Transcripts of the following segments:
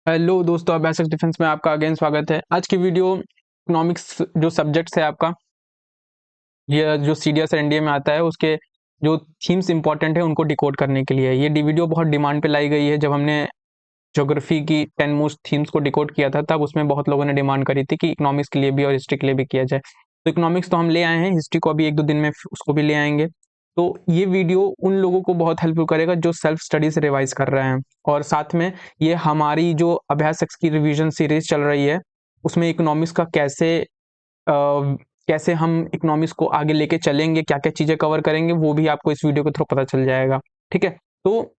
Hello दोस्तों, basic defence में आपका अगेन स्वागत है। आज की वीडियो इकोनॉमिक्स जो सब्जेक्ट्स है आपका, ये जो सीडीएस और एनडीए में आता है उसके जो थीम्स इंपॉर्टेंट है उनको डिकोड करने के लिए है। ये वीडियो बहुत डिमांड पे लाई गई है। जब हमने ज्योग्राफी की 10 मोस्ट थीम्स को डिकोड किया था तब उसमें बहुत लोगों ने डिमांड करी थी कि इकोनॉमिक्स के लिए भी और हिस्ट्री के लिए भी किया जाए। तो इकोनॉमिक्स तो हम ले आए हैं, हिस्ट्री को अभी 1-2 दिन में उसको भी ले आएंगे। तो ये वीडियो उन लोगों को बहुत हेल्पफुल करेगा जो सेल्फ स्टडी से रिवाइज कर रहे हैं, और साथ में ये हमारी जो अभ्यास एक्स की रिवीजन सीरीज चल रही है उसमें इकोनॉमिक्स का कैसे हम इकोनॉमिक्स को आगे लेके चलेंगे, क्या क्या चीजें कवर करेंगे, वो भी आपको इस वीडियो के थ्रू पता चल जाएगा। ठीक है, तो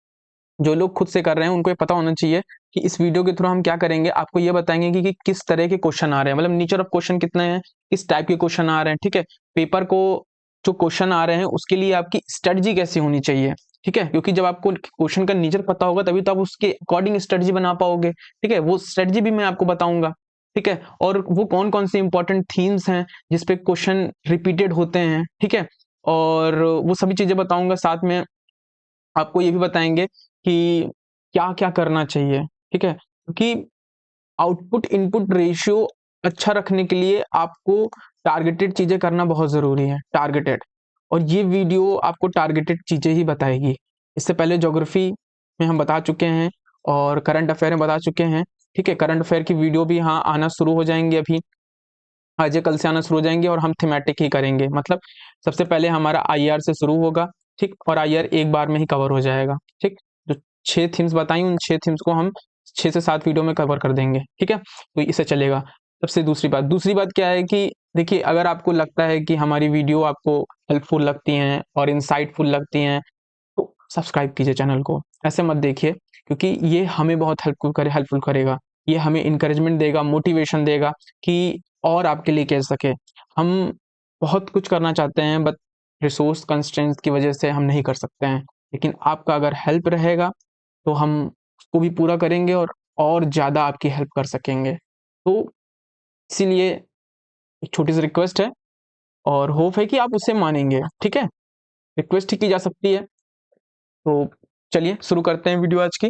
जो लोग खुद से कर रहे हैं उनको ये पता होना चाहिए कि इस वीडियो के थ्रू हम क्या करेंगे, आपको ये बताएंगे कि किस तरह के क्वेश्चन आ रहे हैं, मतलब नेचर ऑफ क्वेश्चन कितने हैं, किस टाइप के क्वेश्चन आ रहे हैं। ठीक है, पेपर को जो क्वेश्चन आ रहे हैं उसके लिए आपकी स्ट्रेटजी कैसी होनी चाहिए। ठीक है, क्योंकि जब आपको क्वेश्चन का नेचर पता होगा तभी तो आप उसके अकॉर्डिंग स्ट्रेटजी बना पाओगे। ठीक है, वो स्ट्रेटजी भी मैं आपको बताऊंगा। ठीक है, और वो कौन कौन से इंपॉर्टेंट थीम्स हैं जिसपे क्वेश्चन रिपीटेड होते हैं। ठीक है, और वो सभी चीजें बताऊंगा। साथ में आपको ये भी बताएंगे कि क्या क्या करना चाहिए। ठीक है, क्योंकि आउटपुट इनपुट रेशियो अच्छा रखने के लिए आपको टारगेटेड चीजें करना बहुत जरूरी है, टारगेटेड। और ये वीडियो आपको टारगेटेड चीजें ही बताएगी। इससे पहले ज्योग्राफी में हम बता चुके हैं और करंट अफेयर में बता चुके हैं। ठीक है, करंट अफेयर की वीडियो भी यहाँ आना शुरू हो जाएंगे, अभी आज या कल से आना शुरू हो जाएंगे, और हम थीमेटिक ही करेंगे। मतलब सबसे पहले हमारा आईआर से शुरू होगा। ठीक, और आईआर एक बार में ही कवर हो जाएगा। ठीक, जो 6 थीम्स बताई उन 6 थीम्स को हम 6 से 7 वीडियो में कवर कर देंगे। ठीक है, तो इससे चलेगा। सबसे दूसरी बात क्या है कि देखिए, अगर आपको लगता है कि हमारी वीडियो आपको हेल्पफुल लगती हैं और इंसाइटफुल लगती हैं तो सब्सक्राइब कीजिए चैनल को। ऐसे मत देखिए, क्योंकि ये हमें बहुत हेल्पफुल करेगा। ये हमें इंकरेजमेंट देगा, मोटिवेशन देगा कि और आपके लिए कह सके। हम बहुत कुछ करना चाहते हैं, बट रिसोर्स कंस्ट्रेंट्स की वजह से हम नहीं कर सकते हैं। लेकिन आपका अगर हेल्प रहेगा तो हम उसको भी पूरा करेंगे और ज़्यादा आपकी हेल्प कर सकेंगे। तो इसीलिए एक छोटी सी रिक्वेस्ट है और होप है कि आप उसे मानेंगे। ठीक है, रिक्वेस्ट ही की जा सकती है। तो चलिए शुरू करते हैं वीडियो आज की।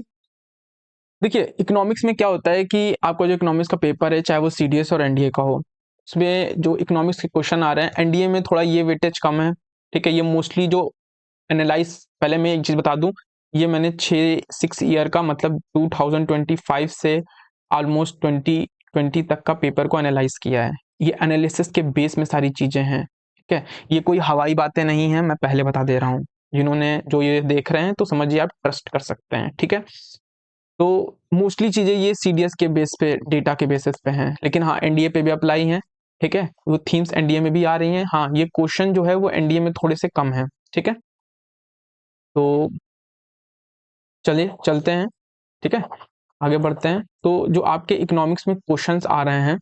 देखिए, इकोनॉमिक्स में क्या होता है कि आपका जो इकोनॉमिक्स का पेपर है, चाहे वो सीडीएस और एनडीए का हो, उसमें जो इकोनॉमिक्स के क्वेश्चन आ रहे हैं, एनडीए में थोड़ा ये वेटेज कम है। ठीक है, ये मोस्टली जो एनालाइज, पहले मैं एक चीज बता दूं, ये मैंने 6 ईयर का, मतलब 2025 से ऑलमोस्ट 2020 तक का पेपर को एनालाइज किया है। ये एनालिसिस के बेस में सारी चीजें हैं। ठीक है, ये कोई हवाई बातें नहीं है, मैं पहले बता दे रहा हूँ। जिन्होंने जो ये देख रहे हैं तो समझिए आप ट्रस्ट कर सकते हैं। ठीक है, तो मोस्टली चीजें ये सीडीएस के बेस पे, डेटा के बेसिस पे हैं, लेकिन हाँ एनडीए पे भी अप्लाई हैं। ठीक है, वो थीम्स एनडीए में भी आ रही हैं। हाँ, ये क्वेश्चन जो है वो एनडीए में थोड़े से कम है। ठीक है, तो चलिए चलते हैं। ठीक है, आगे बढ़ते हैं। तो जो आपके इकोनॉमिक्स में क्वेश्चंस आ रहे हैं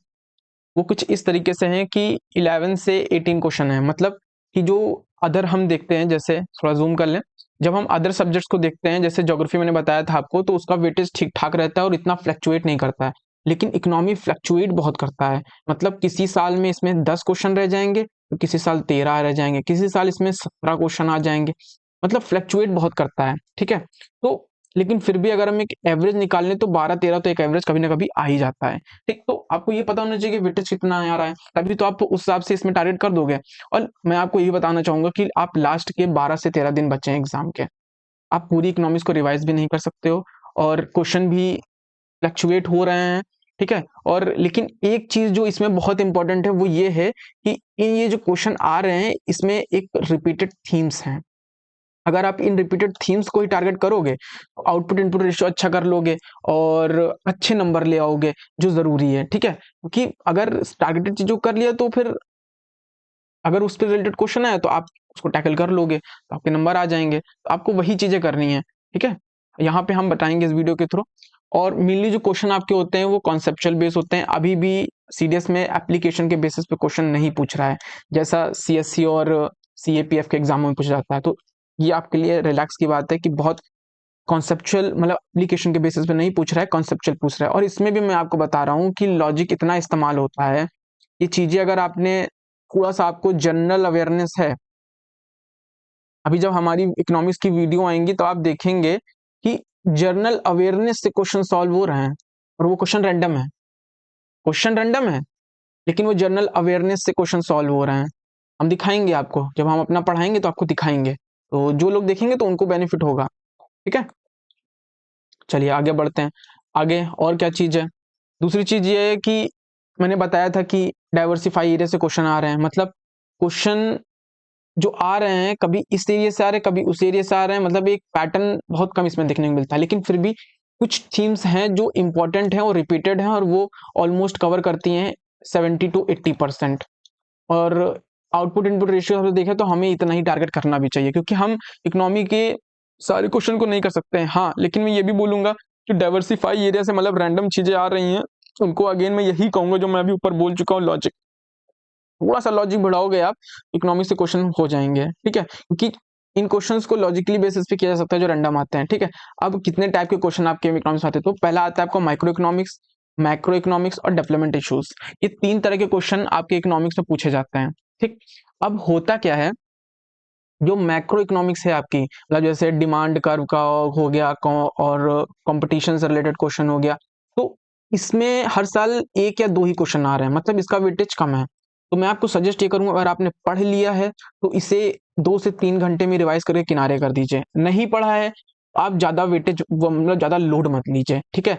वो कुछ इस तरीके से हैं कि 11 से 18 क्वेश्चन है। मतलब कि जो अदर हम देखते हैं, जैसे थोड़ा जूम कर लें, जब हम अदर सब्जेक्ट्स को देखते हैं, जैसे ज्योग्राफी मैंने बताया था आपको, तो उसका वेटेज ठीक ठाक रहता है और इतना फ्लक्चुएट नहीं करता है। लेकिन इकोनॉमी फ्लक्चुएट बहुत करता है। मतलब किसी साल में इसमें 10 क्वेश्चन रह जाएंगे, तो किसी साल 13 रह जाएंगे, किसी साल इसमें 17 क्वेश्चन आ जाएंगे। मतलब फ्लक्चुएट बहुत करता है। ठीक है, तो लेकिन फिर भी अगर हम एक एवरेज निकालें तो 12-13 तो एक एवरेज कभी ना कभी आ ही जाता है। ठीक, तो आपको ये पता होना चाहिए कि वेटेज कितना आ रहा है, तभी तो आप उस हिसाब से इसमें टारगेट कर दोगे। और मैं आपको ये बताना चाहूंगा कि आप लास्ट के 12 से 13 दिन बचे हैं एग्जाम के, आप पूरी इकोनॉमिक्स को रिवाइज भी नहीं कर सकते हो, और क्वेश्चन भी फ्लक्चुएट हो रहे हैं। ठीक है, और लेकिन एक चीज जो इसमें बहुत इंपॉर्टेंट है वो ये है कि ये जो क्वेश्चन आ रहे हैं इसमें एक रिपीटेड थीम्स हैं। अगर आप इन रिपीटेड थीम्स को ही टारगेट करोगे तो आउटपुट इनपुट रेशियो अच्छा कर लोगे और अच्छे नंबर ले आओगे, जो जरूरी है। ठीक है, क्योंकि अगर टारगेटेड चीजों कर लिया तो फिर अगर उस पर रिलेटेड क्वेश्चन आए तो आप उसको टैकल कर लोगे तो आपके नंबर आ जाएंगे। तो आपको वही चीजें करनी है। ठीक है, यहाँ पे हम बताएंगे इस वीडियो के थ्रू। और मेनली जो क्वेश्चन आपके होते हैं वो कॉन्सेप्चुअल बेस होते हैं। अभी भी सीडीएस में एप्लीकेशन के बेसिस पे क्वेश्चन नहीं पूछ रहा है, जैसा सीएससी और सीएपीएफ के एग्जाम में पूछ जाता है। तो ये आपके लिए रिलैक्स की बात है कि बहुत कॉन्सेप्चुअल, मतलब एप्लीकेशन के बेसिस पे नहीं पूछ रहा है, कॉन्सेप्चुअल पूछ रहा है। और इसमें भी मैं आपको बता रहा हूँ कि लॉजिक इतना इस्तेमाल होता है, ये चीजें अगर आपने थोड़ा सा, आपको जनरल अवेयरनेस है। अभी जब हमारी इकोनॉमिक्स की वीडियो आएंगी तो आप देखेंगे कि जनरल अवेयरनेस से क्वेश्चन सॉल्व हो रहे हैं। और वो क्वेश्चन रैंडम है, क्वेश्चन रैंडम है, लेकिन वो जनरल अवेयरनेस से क्वेश्चन सॉल्व हो रहे हैं। हम दिखाएंगे आपको, जब हम अपना पढ़ाएंगे तो आपको दिखाएंगे, तो जो लोग देखेंगे तो उनको बेनिफिट होगा। ठीक है, चलिए आगे बढ़ते हैं। आगे और क्या चीज है? दूसरी चीज ये है कि मैंने बताया था कि डाइवर्सिफाई एरिया से क्वेश्चन आ रहे हैं, मतलब क्वेश्चन जो आ रहे हैं कभी इस एरिया से आ रहे हैं, कभी उस एरिया से आ रहे हैं, मतलब एक पैटर्न बहुत कम इसमें देखने को मिलता है, लेकिन फिर भी कुछ थीम्स हैं जो इंपॉर्टेंट हैं और रिपीटेड हैं और वो ऑलमोस्ट कवर करती हैं 70 to 80%। और आउटपुट इनपुट रेशियो हम देखें तो हमें इतना ही टारगेट करना भी चाहिए, क्योंकि हम इकोनॉमी के सारे क्वेश्चन को नहीं कर सकते हैं। हाँ, लेकिन मैं ये भी बोलूंगा कि डाइवर्सिफाई एरिया से मतलब रैंडम चीजें आ रही हैं, उनको अगेन मैं यही कहूंगा जो मैं अभी ऊपर बोल चुका हूँ, लॉजिक। थोड़ा सा लॉजिक बढ़ाओगे आप, इकोनॉमिक्स से क्वेश्चन हो जाएंगे। ठीक है, क्योंकि इन क्वेश्चंस को लॉजिकली बेसिस पे किया जा सकता है जो रैंडम आते हैं। ठीक है, अब कितने टाइप के क्वेश्चन आपके इकोनॉमिक्स आते हैं? तो पहला आता है आपको माइक्रो इकोनॉमिक्स, मैक्रो इकोनॉमिक्स और डेवलपमेंट इश्यूज। ये तीन तरह के क्वेश्चन आपके इकोनॉमिक्स में पूछे जाते हैं। ठीक, अब होता क्या है, जो मैक्रो इकोनॉमिक्स है आपकी, मतलब जैसे डिमांड कर्व का हो गया और कंपटीशन से रिलेटेड क्वेश्चन हो गया, तो इसमें हर साल एक या दो ही क्वेश्चन आ रहे हैं, मतलब इसका वेटेज कम है। तो मैं आपको सजेस्ट ये करूंगा, अगर आपने पढ़ लिया है तो इसे 2 से 3 घंटे में रिवाइज करके किनारे कर दीजिए। नहीं पढ़ा है, आप ज्यादा वेटेज मतलब ज्यादा लोड मत लीजिए। ठीक है,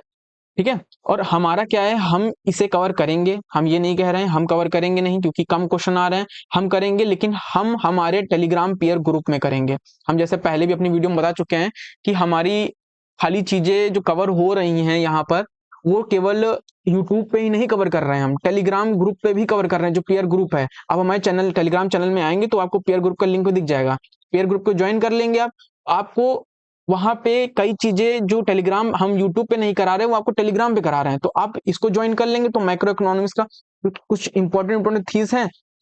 ठीक है। और हमारा क्या है, हम इसे कवर करेंगे, हम ये नहीं कह रहे हैं हम कवर करेंगे नहीं, क्योंकि कम क्वेश्चन आ रहे हैं, हम करेंगे, लेकिन हम हमारे टेलीग्राम पीयर ग्रुप में करेंगे। हम जैसे पहले भी अपनी वीडियो में बता चुके हैं कि हमारी खाली चीजें जो कवर हो रही हैं यहाँ पर, वो केवल यूट्यूब पे ही नहीं कवर कर रहे हैं, हम टेलीग्राम ग्रुप पे भी कवर कर रहे हैं, जो पीयर ग्रुप है। अब हमारे चैनल टेलीग्राम चैनल में आएंगे तो आपको पीयर ग्रुप का लिंक दिख जाएगा, पीयर ग्रुप को ज्वाइन कर लेंगे आप। आपको वहां पे कई चीजें जो टेलीग्राम हम यूट्यूब पे नहीं करा रहे, वो आपको टेलीग्राम पे करा रहे हैं, तो आप इसको ज्वाइन कर लेंगे तो माइक्रो इकोनॉमिक्स का कुछ इंपॉर्टेंट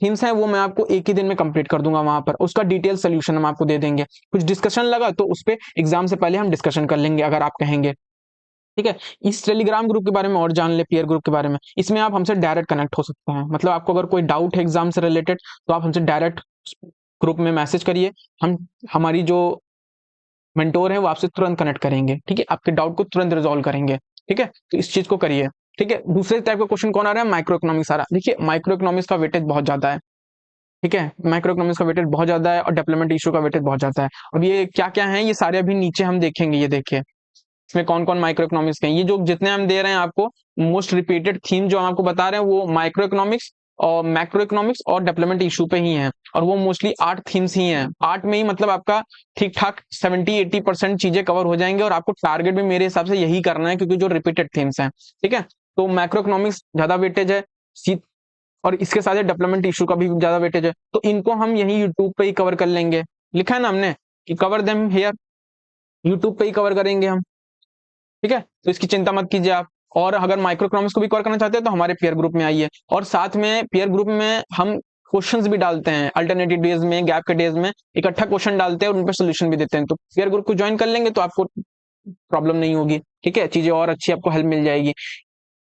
थीम्स हैं वो मैं आपको एक ही दिन में कंप्लीट कर दूंगा। वहां पर उसका डिटेल सोल्यूशन हम आपको दे देंगे। कुछ डिस्कशन लगा तो उस पर एग्जाम से पहले हम डिस्कशन कर लेंगे, अगर आप कहेंगे। ठीक है, इस टेलीग्राम ग्रुप के बारे में और जान ले, पीयर ग्रुप के बारे में, इसमें आप हमसे डायरेक्ट कनेक्ट हो सकते हैं। मतलब आपको अगर कोई डाउट है एग्जाम से रिलेटेड तो आप हमसे डायरेक्ट ग्रुप में मैसेज करिए, हम हमारी जो मेंटोर है वो आपसे तुरंत कनेक्ट करेंगे। ठीक है, आपके डाउट को तुरंत रिजॉल्व करेंगे। ठीक है, तो इस चीज को करिए। ठीक है, दूसरे टाइप का क्वेश्चन कौन आ रहा है? माइक्रो इकोनॉमिक्स आ रहा है। देखिए, माइक्रो इकोनॉमिक्स का वेटेज बहुत ज्यादा है। ठीक है, माइक्रो इकोनॉमिक्स का वेटेज बहुत ज्यादा है और डेवलपमेंट इशू का वेटेज बहुत ज्यादा है। अब ये क्या क्या है, ये सारे अभी नीचे हम देखेंगे। ये देखिए इसमें कौन कौन माइक्रो इकोनॉमिक्स के हैं। ये जो जितने हम दे रहे हैं आपको, मोस्ट रिपीटेड थीम जो हम आपको बता रहे हैं वो माइक्रो इकोनॉमिक्स और मैक्रो इकोनॉमिक्स और डेवलपमेंट इशू पे ही हैं, और वो मोस्टली 8 थीम्स ही हैं। 8 में ही मतलब आपका ठीक ठाक 70-80% चीजें कवर हो जाएंगे, और आपको टारगेट भी मेरे हिसाब से यही करना है, क्योंकि जो रिपीटेड थीम्स हैं। ठीक है, तो मैक्रो इकोनॉमिक्स ज्यादा वेटेज है, और इसके साथ डेवलपमेंट इशू का भी ज्यादा वेटेज है, तो इनको हम यही यूट्यूब पे ही कवर कर लेंगे। लिखा है ना हमने कि कवर देम हियर, यूट्यूब पे ही कवर करेंगे हम। ठीक है, तो इसकी चिंता मत कीजिए आप। और अगर माइक्रो इकोनॉमिक्स को भी कवर करना चाहते हैं तो हमारे पीयर ग्रुप में आइए, और साथ में पीयर ग्रुप में हम क्वेश्चंस भी डालते हैं, अल्टरनेटिव डेज में, गैप के डेज में इकट्ठा क्वेश्चन डालते हैं और उन पर सोल्यूशन भी देते हैं। तो पीयर ग्रुप को ज्वाइन कर लेंगे तो आपको प्रॉब्लम नहीं होगी। ठीक है, चीजें और अच्छी आपको हेल्प मिल जाएगी।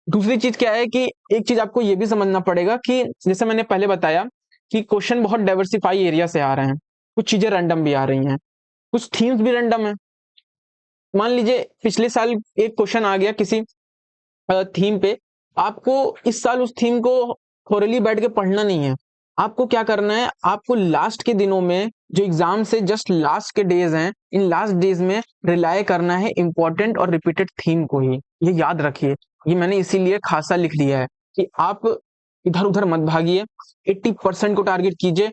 दूसरी चीज क्या है कि एक चीज आपको ये भी समझना पड़ेगा कि जैसे मैंने पहले बताया कि क्वेश्चन बहुत डाइवर्सिफाई एरिया से आ रहे हैं, कुछ चीजें रैंडम भी आ रही हैं, कुछ थीम्स भी रैंडम है। मान लीजिए पिछले साल एक क्वेश्चन आ गया किसी थीम पे, आपको इस साल उस थीम को थोरली बैठ के पढ़ना नहीं है। आपको क्या करना है, आपको लास्ट के दिनों में जो एग्जाम से जस्ट लास्ट के डेज हैं, इन लास्ट डेज में रिलाय करना है इंपॉर्टेंट और रिपीटेड थीम को ही। ये याद रखिए, ये मैंने इसीलिए खासा लिख लिया है कि आप इधर उधर मत भागिए, 80% को टारगेट कीजिए,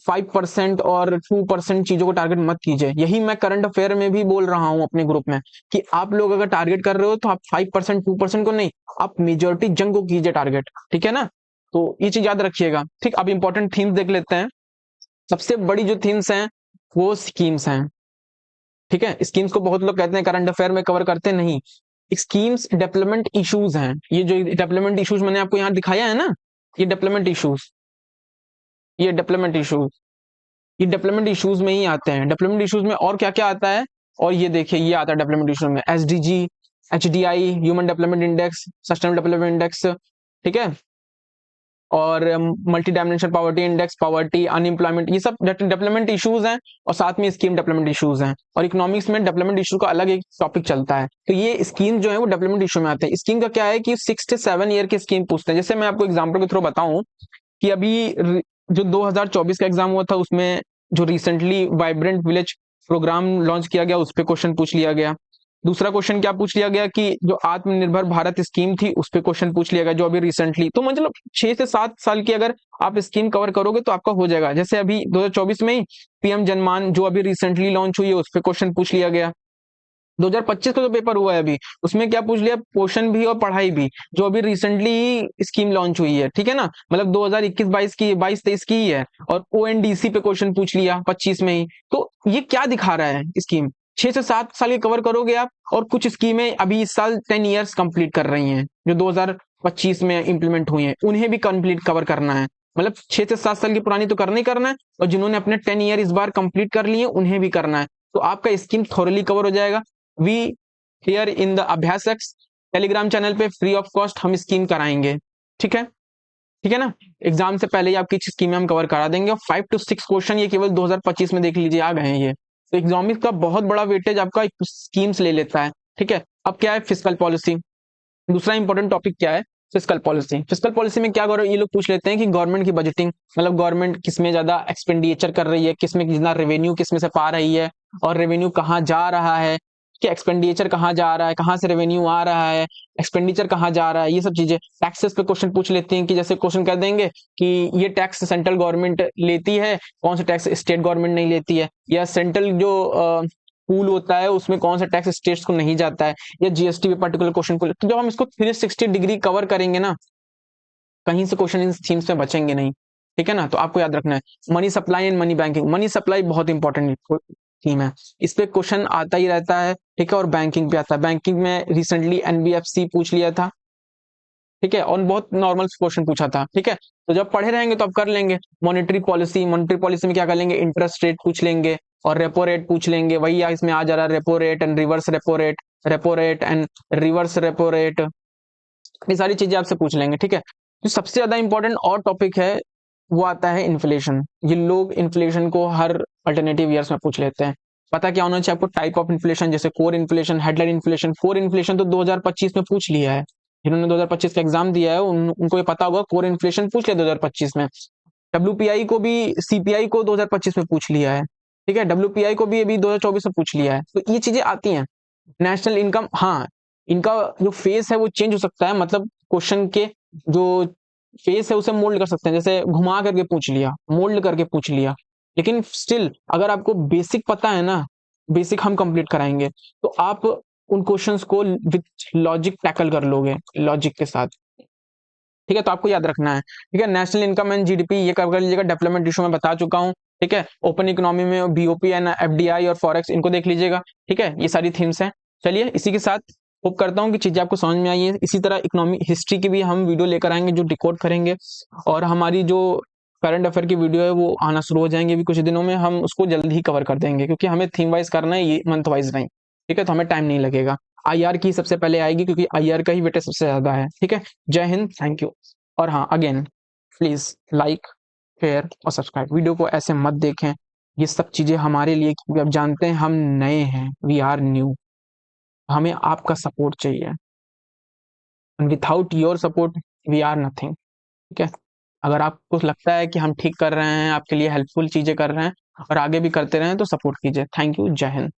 5% और 2% चीजों को टारगेट मत कीजिए। यही मैं करंट अफेयर में भी बोल रहा हूं अपने ग्रुप में कि आप लोग अगर टारगेट कर रहे हो तो आप 5% 2% को नहीं, आप मेजोरिटी जंग को कीजिए टारगेट। ठीक है ना, तो ये चीज याद रखिएगा। ठीक, अब इंपॉर्टेंट थीम्स देख लेते हैं। सबसे बड़ी जो थीम्स हैं वो स्कीम्स हैं। ठीक है, स्कीम्स को बहुत लोग कहते हैं करंट अफेयर में कवर करते नहीं, स्कीम्स डेवलपमेंट इश्यूज हैं। ये जो डेवलपमेंट इश्यूज मैंने आपको यहाँ दिखाया है ना, ये डेवलपमेंट इश्यूज, ये डेवलपमेंट इश्यूज, ये डेवलपमेंट इश्यूज में ही आते हैं। डेवलपमेंट इश्यूज में और क्या क्या आता है, और ये देखिए ये आता है डेवलपमेंट इश्यूज में SDG, HDI, human development index, sustainable development index. ठीक है, और multi dimensional poverty index, poverty, unemployment, ये सब डेवलपमेंट इश्यूज हैं और साथ में स्कीम डेवलपमेंट इश्यूज हैं। और इकोनॉमिक्स में डेवलपमेंट इशू का अलग एक टॉपिक चलता है। तो ये स्कीम जो है वो डेवलपमेंट इशू में आते हैं। स्कीम का क्या है कि 6 से 7 ईयर की स्कीम पूछते हैं। जैसे मैं आपको एग्जाम्पल के थ्रू बताऊं कि अभी जो 2024 का एग्जाम हुआ था उसमें जो recently vibrant village programme launch किया गया उस पर क्वेश्चन पूछ लिया गया। दूसरा क्वेश्चन क्या पूछ लिया गया कि जो आत्मनिर्भर भारत स्कीम थी उस पर क्वेश्चन पूछ लिया गया जो अभी रिसेंटली। तो मतलब 6 से 7 साल की अगर आप स्कीम कवर करोगे तो आपका हो जाएगा। जैसे अभी 2024 में ही पीएम जनमान जो अभी रिसेंटली लॉन्च हुई है उस पर क्वेश्चन पूछ लिया गया। 2025 का जो पेपर हुआ है अभी उसमें क्या पूछ लिया, पोषण भी और पढ़ाई भी, जो अभी रिसेंटली स्कीम लॉन्च हुई है, ठीक है ना, मतलब 2021-22 की, 22-23 की ही है। और ओएनडीसी पे क्वेश्चन पूछ लिया 25 में ही। तो ये क्या दिखा रहा है स्कीम, 6 से 7 साल के कवर करोगे आप। और कुछ स्कीमें अभी इस साल 10 ईयर्स कंप्लीट कर रही हैं जो 2025 में इंप्लीमेंट हुई हैं, उन्हें भी कंप्लीट कवर करना है। मतलब 6 से 7 साल की पुरानी तो करना ही करना है, और जिन्होंने अपने 10 ईयर इस बार कंप्लीट कर लिए उन्हें भी करना है। तो आपका स्कीम थोरली कवर हो जाएगा। वी हियर इन द अभ्यासक टेलीग्राम चैनल पे फ्री ऑफ कॉस्ट हम स्कीम कराएंगे। ठीक है, ठीक है ना। एग्जाम से पहले ही आपकी स्कीम हम कवर करा देंगे। और 5 to 6 क्वेश्चन ये केवल 2025 में देख लीजिए आ गए हैं ये। तो इकोनॉमिक्स का बहुत बड़ा वेटेज आपका स्कीम्स ले लेता है। ठीक है, अब क्या है फिस्कल पॉलिसी। दूसरा इंपॉर्टेंट टॉपिक क्या है, फिस्कल पॉलिसी। फिस्कल पॉलिसी में क्या ये लोग पूछ लेते हैं कि गवर्नमेंट की बजटिंग, मतलब गवर्नमेंट किसमें ज्यादा एक्सपेंडिचर कर रही है, किसमें कितना रेवेन्यू किसमें से पा रही है, और रेवेन्यू कहाँ जा रहा है, कि एक्सपेंडिचर कहाँ जा रहा है, कहाँ से रेवेन्यू आ रहा है, एक्सपेंडिचर कहाँ जा रहा है, ये सब चीजें। टैक्सेस पे क्वेश्चन पूछ लेते हैं कि जैसे क्वेश्चन कर देंगे कि ये टैक्स सेंट्रल गवर्नमेंट लेती है, कौन सा टैक्स स्टेट गवर्नमेंट नहीं लेती है, या सेंट्रल जो पूल होता है उसमें कौन सा टैक्स स्टेट्स को नहीं जाता है, या जीएसटी पे पर्टिकुलर क्वेश्चन को। तो जब हम इसको 360 डिग्री कवर करेंगे ना, कहीं से क्वेश्चन इन थीम्स में बचेंगे नहीं। ठीक है ना। तो आपको याद रखना है money supply and money banking. Money supply बहुत इंपॉर्टेंट थीम है, इस पे क्वेश्चन आता ही रहता है। ठीक है, और बैंकिंग पे आता है। बैंकिंग में रिसेंटली एनबीएफसी पूछ लिया था। ठीक है, और बहुत नॉर्मल क्वेश्चन पूछा था। ठीक है, तो जब पढ़े रहेंगे तो आप कर लेंगे। मॉनेटरी पॉलिसी, मॉनेटरी पॉलिसी में क्या कर लेंगे, इंटरेस्ट रेट पूछ लेंगे और रेपो रेट पूछ लेंगे। वही इसमें आ जा रहा है, repo rate and reverse repo rate, repo rate and reverse repo rate, ये सारी चीजें आपसे पूछ लेंगे। ठीक है, जो सबसे ज्यादा इंपॉर्टेंट और टॉपिक है वो आता है इन्फ्लेशन। ये लोग इन्फ्लेशन को हर अल्टरनेटिव ईयर्स में पूछ लेते हैं। पता क्या होना चाहिए आपको, टाइप ऑफ इन्फ्लेशन, जैसे core inflation, headline inflation. Core inflation तो 2025 में पूछ लिया है, जिन्होंने 2025 का एग्जाम दिया है उनको ये पता होगा, कोर इन्फ्लेशन पूछ लिया 2025 में। डब्ल्यूपीआई को भी, सीपीआई को 2025 में पूछ लिया है। ठीक है, डब्ल्यूपीआई को भी अभी 2024 में पूछ लिया है। तो ये चीजें आती हैं। नेशनल इनकम, हाँ, इनका जो फेस है वो चेंज हो सकता है, मतलब क्वेश्चन के जो फेस है उसे मोल्ड कर सकते हैं। जैसे घुमा करके पूछ लिया, मोल्ड करके पूछ लिया, लेकिन स्टिल अगर आपको बेसिक पता है ना, बेसिक हम कंप्लीट कराएंगे, तो आप उन क्वेश्चंस को विद लॉजिक टैकल कर लोगे, लॉजिक के साथ। ठीक है, तो आपको याद रखना है। ठीक है, नेशनल इनकम एंड जीडीपी ये कर लीजिएगा। डेवलपमेंट इशू में बता चुका हूँ। ठीक है, ओपन इकोनॉमी में बीओपी एंड एफडीआई और फॉरेक्स, इनको देख लीजिएगा। ठीक है, ये सारी थीम्स हैं। चलिए, इसी के साथ होप करता हूँ कि चीजें आपको समझ में आई है। इसी तरह इकोनॉमी हिस्ट्री की भी हम वीडियो लेकर आएंगे जो डिकोड करेंगे, और हमारी जो करंट अफेयर की वीडियो है वो आना शुरू हो जाएंगे भी कुछ दिनों में। हम उसको जल्द ही कवर कर देंगे क्योंकि हमें थीम वाइज करना है, ये मंथ वाइज नहीं। ठीक है, तो हमें टाइम नहीं लगेगा। आईआर की सबसे पहले आएगी क्योंकि आईआर का ही वेटेज सबसे ज्यादा है। ठीक है, जय हिंद, थैंक यू। और हाँ, अगेन प्लीज लाइक, शेयर और सब्सक्राइब। वीडियो को ऐसे मत देखें, ये सब चीजें हमारे लिए, क्योंकि आप जानते हैं हम नए हैं, वी आर न्यू, हमें आपका सपोर्ट चाहिए। And without your support we are nothing. ठीक है, अगर आपको लगता है कि हम ठीक कर रहे हैं, आपके लिए हेल्पफुल चीजें कर रहे हैं और आगे भी करते रहें, तो सपोर्ट कीजिए। थैंक यू, जय हिंद।